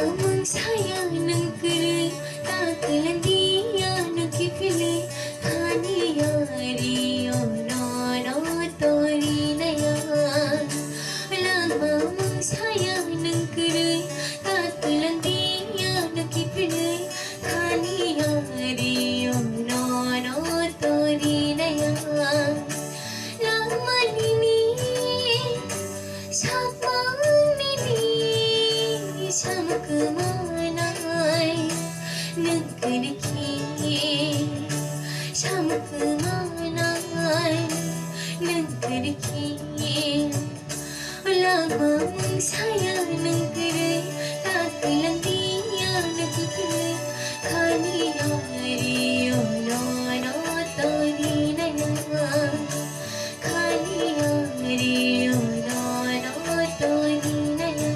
mong sayang kere taklan dia nakifile khani yari no no tori naya lama mong sayang kere taklan dia nakifile khani yari no no tori naya lama nini Samk manai nagdiki Samk manai nagdiki Lamang sayang nagdiri taklan dia nagdiki Khani yari no no tori naya Khani yari no no tori naya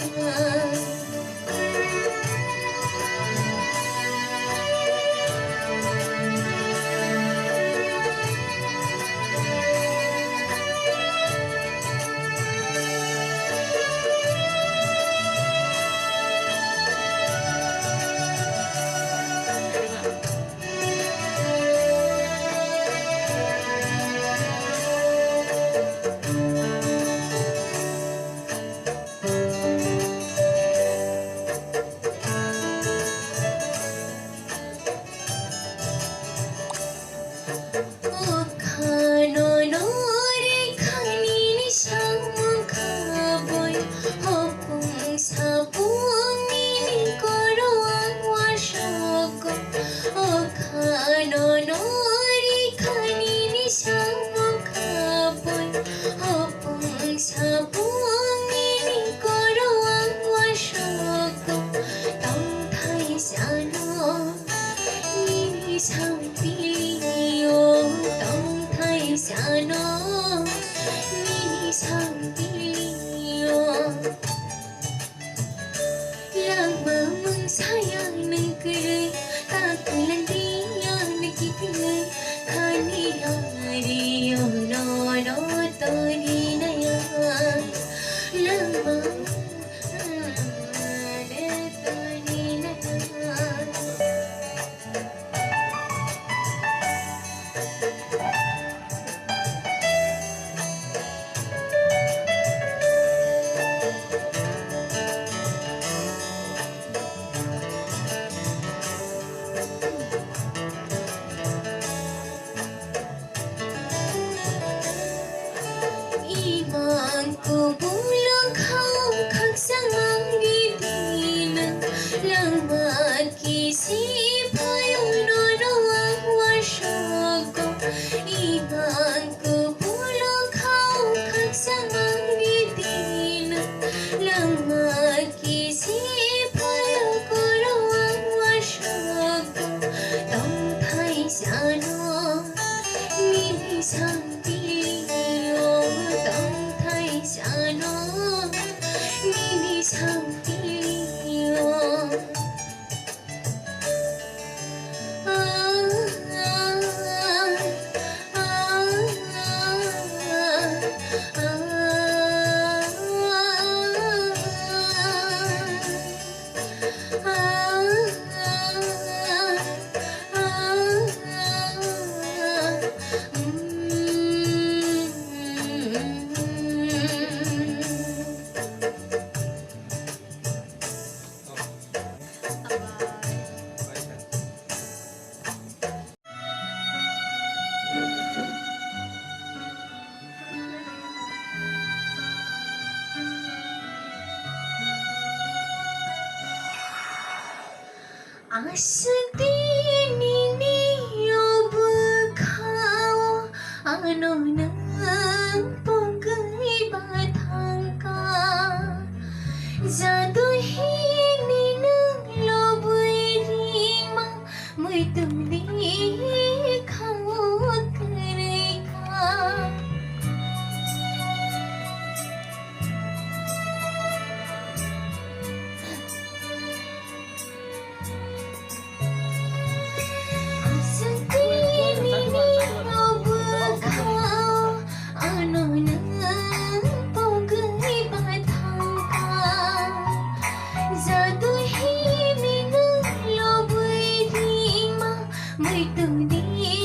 sayang kere taklan dia nakifile khani yari no no tori naya lama tori naya Imangku bulang kau kak sangang gidina lama kisi payung nono wasyago Imangku bulang kau kak sangang gidina lama kisi payung nono wasyago tong thai sano mini Sano mini sampilio Asdini obkau ano nang pagay batangka Zaduhini ng loboy rima mo'y tumli kau kereka Asdini obkau তুমি